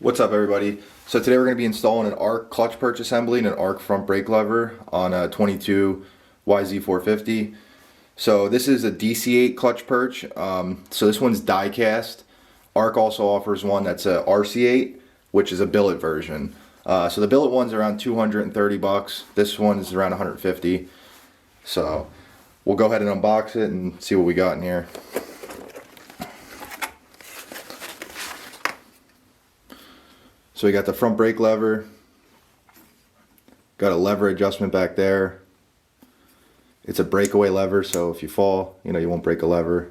What's up, everybody? So today we're going to be installing an ARC clutch perch assembly and an ARC front brake lever on a 22 yz450. So this is a DC8 clutch perch. So this one's die cast. ARC also offers one that's a RC8, which is a billet version. So the billet one's around 230 bucks. This one is around 150. So we'll go ahead and unbox it and see what we got in here. So we got the front brake lever, got a lever adjustment back there. It's a breakaway lever, so if you fall, you won't break a lever.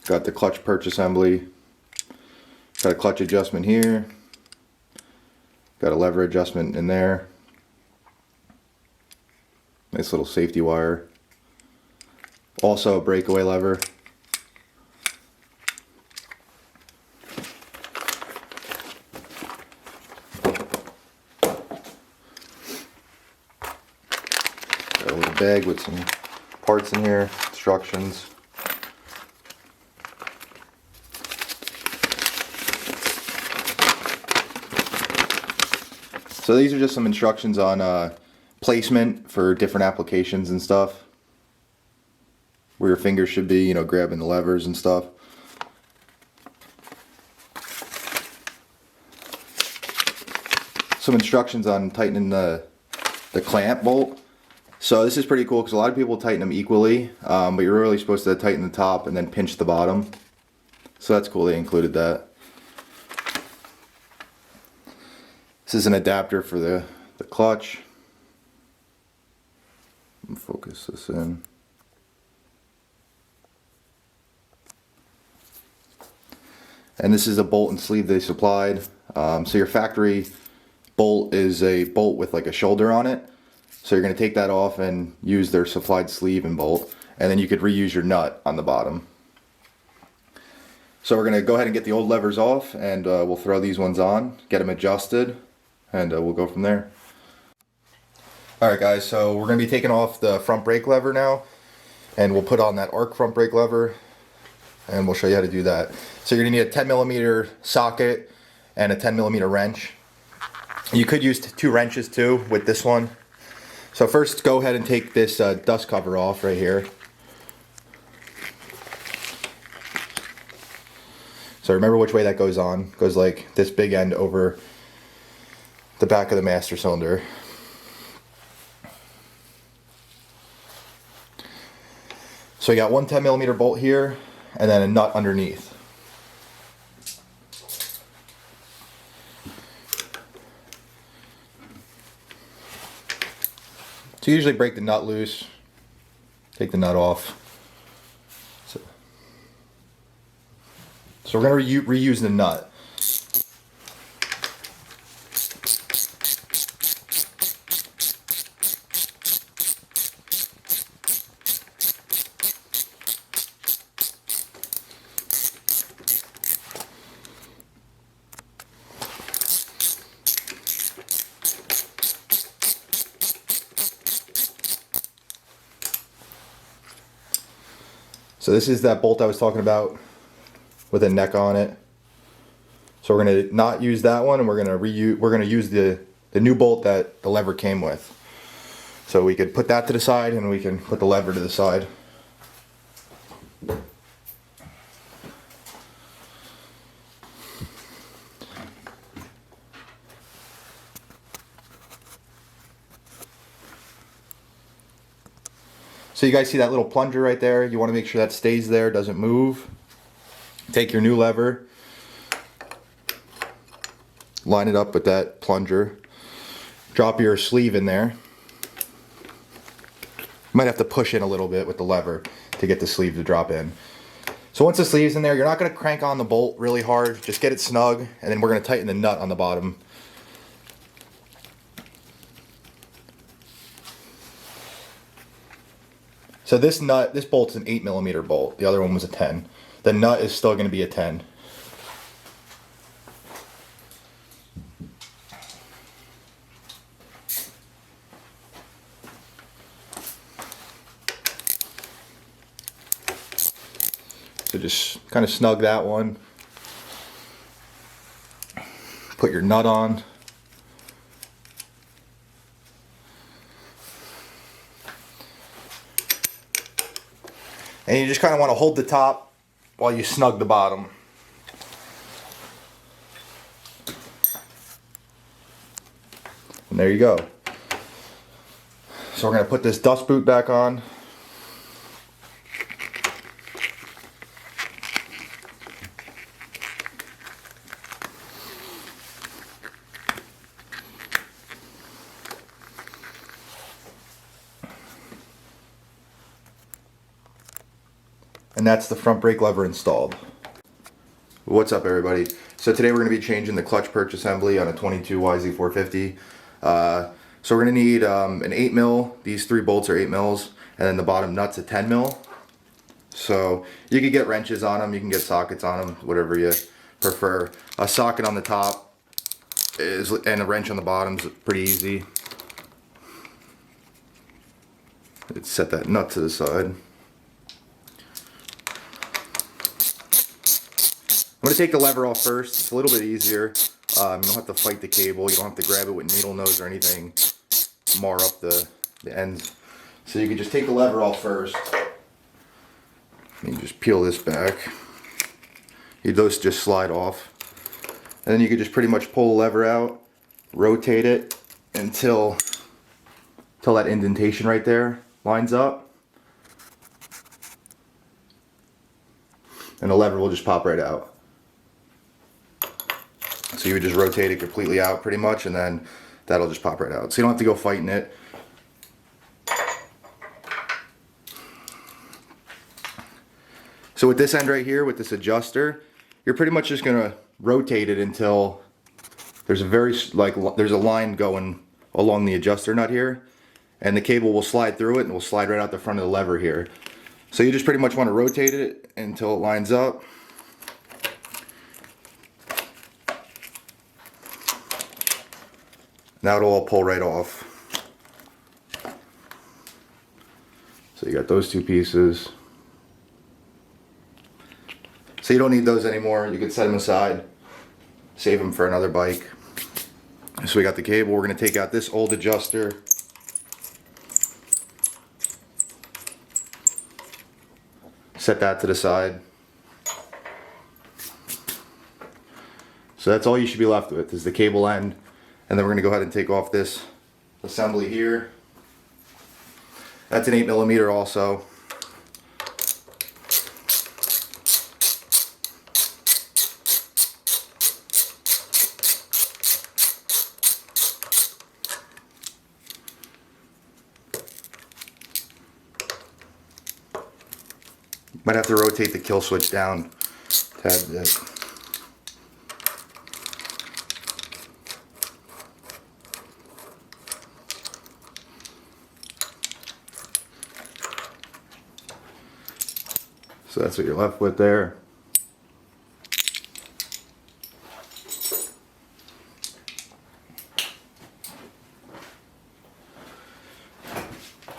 Got the clutch perch assembly, got a clutch adjustment here, got a lever adjustment in there. Nice little safety wire. Also a breakaway lever. Got a little bag with some parts in here, instructions. So these are just some instructions on placement for different applications and stuff. Where your fingers should be, grabbing the levers and stuff. Some instructions on tightening the clamp bolt. So this is pretty cool because a lot of people tighten them equally, but you're really supposed to tighten the top and then pinch the bottom. So that's cool they included that. This is an adapter for the clutch. Focus this in. And this is a bolt and sleeve they supplied. So your factory bolt is a bolt with like a shoulder on it. So you're going to take that off and use their supplied sleeve and bolt. And then you could reuse your nut on the bottom. So we're going to go ahead and get the old levers off, and we'll throw these ones on, get them adjusted, and we'll go from there. Alright guys, so we're going to be taking off the front brake lever now. And we'll put on that ARC front brake lever. And we'll show you how to do that. So you're going to need a 10mm socket and a 10mm wrench. You could use 2 wrenches too with this one. So first, go ahead and take this dust cover off right here. So remember which way that goes on. It goes like this big end over the back of the master cylinder. So you got one 10mm bolt here and then a nut underneath. So usually break the nut loose, take the nut off. So we're going to reuse the nut. So this is that bolt I was talking about with a neck on it. So we're going to not use that one, and we're going to use the new bolt that the lever came with. So we could put that to the side, and we can put the lever to the side. So you guys see that little plunger right there? You want to make sure that stays there, doesn't move. Take your new lever, line it up with that plunger, drop your sleeve in there. You might have to push in a little bit with the lever to get the sleeve to drop in. So once the sleeve's in there, you're not going to crank on the bolt really hard, just get it snug, and then we're going to tighten the nut on the bottom. So this bolt's an 8mm bolt. The other one was a 10. The nut is still going to be a 10. So just kind of snug that one. Put your nut on. And you just kind of want to hold the top while you snug the bottom. And there you go. So we're going to put this dust boot back on. And that's the front brake lever installed. What's up, everybody? So today we're going to be changing the clutch perch assembly on a 22 yz450. So we're going to need an 8 mil. These 3 bolts are 8 mils, and then the bottom nut's a 10 mil. So you can get wrenches on them, you can get sockets on them, whatever you prefer. A socket on the top is, and a wrench on the bottom is pretty easy. Let's set that nut to the side. I'm going to take the lever off first. It's a little bit easier. You don't have to fight the cable. You don't have to grab it with needle nose or anything. Mar up the ends. So you can just take the lever off first. And you just peel this back. Those just slide off. And then you can just pretty much pull the lever out, rotate it until that indentation right there lines up. And the lever will just pop right out. So you would just rotate it completely out pretty much, and then that'll just pop right out. So you don't have to go fighting it. So with this end right here, with this adjuster, you're pretty much just gonna rotate it until there's there's a line going along the adjuster nut here, and the cable will slide through it and will slide right out the front of the lever here. So you just pretty much want to rotate it until it lines up. Now it'll all pull right off. So you got those 2 pieces. So you don't need those anymore. You can set them aside, save them for another bike. So we got the cable. We're going to take out this old adjuster. Set that to the side. So that's all you should be left with is the cable end. And then we're going to go ahead and take off this assembly here. That's an 8 millimeter also. Might have to rotate the kill switch down a tad bit. So that's what you're left with there.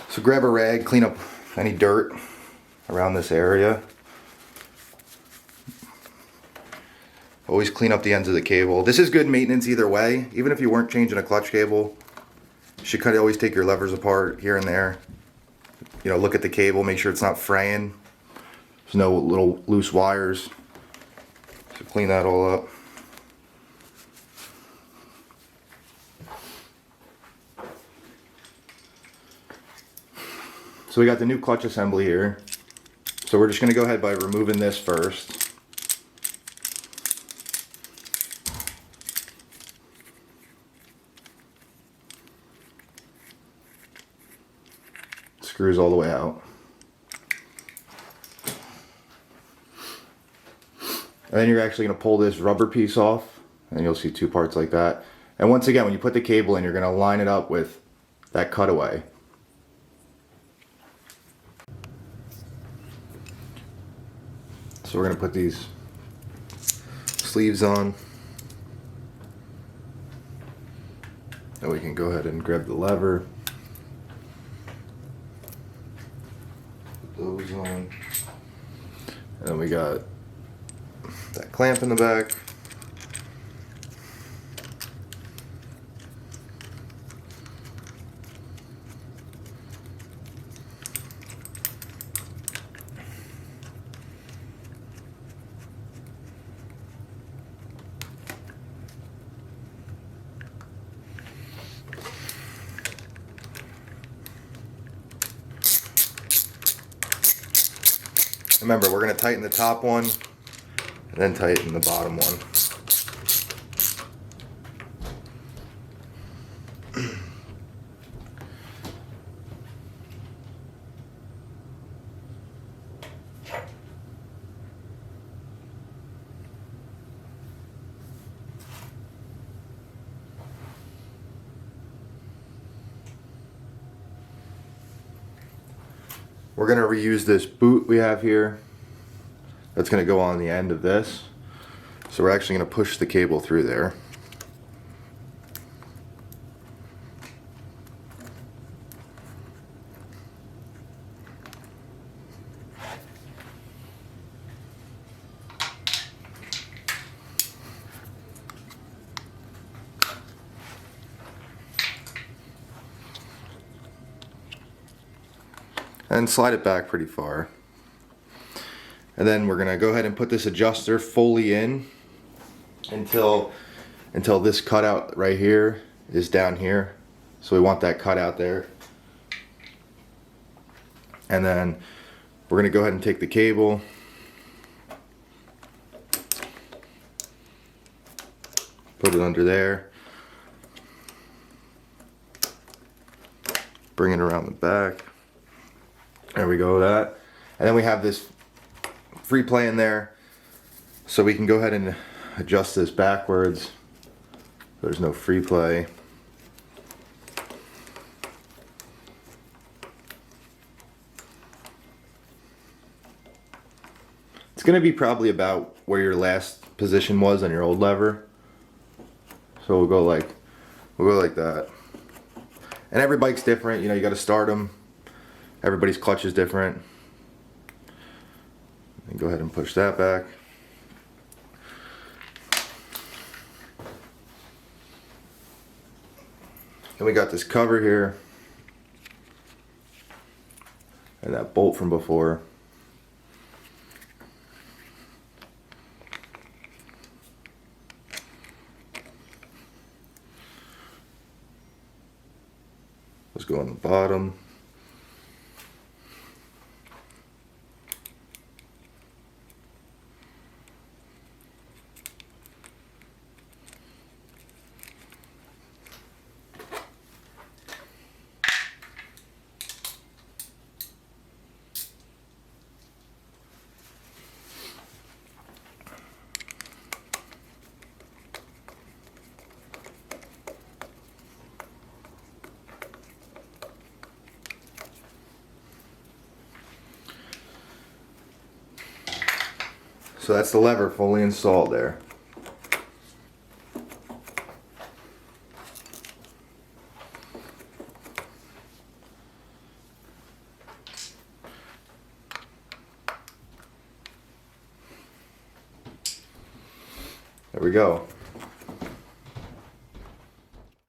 So grab a rag, clean up any dirt around this area. Always clean up the ends of the cable. This is good maintenance either way. Even if you weren't changing a clutch cable, you should kind of always take your levers apart here and there. You know, look at the cable, make sure it's not fraying. There's no little loose wires. So clean that all up. So we got the new clutch assembly here. So we're just going to go ahead by removing this first. Screws all the way out. And then you're actually going to pull this rubber piece off, and you'll see 2 parts like that. And once again, when you put the cable in, you're going to line it up with that cutaway. So we're going to put these sleeves on. Now we can go ahead and grab the lever. Put those on. And then we got that clamp in the back. Remember, we're going to tighten the top one and then tighten the bottom one. We're going to reuse this boot we have here. That's going to go on the end of this. So we're actually going to push the cable through there. And slide it back pretty far. And then we're gonna go ahead and put this adjuster fully in until this cutout right here is down here. So we want that cutout there. And then we're gonna go ahead and take the cable, put it under there, bring it around the back. There we go with that. And then we have this free play in there, so we can go ahead and adjust this backwards. There's no free play. It's gonna be probably about where your last position was on your old lever. So we'll go like that. And every bike's different, you know, you gotta start them. Everybody's clutch is different. And go ahead and push that back. And we got this cover here. And that bolt from before. Let's go on the bottom. So that's the lever fully installed there. There we go.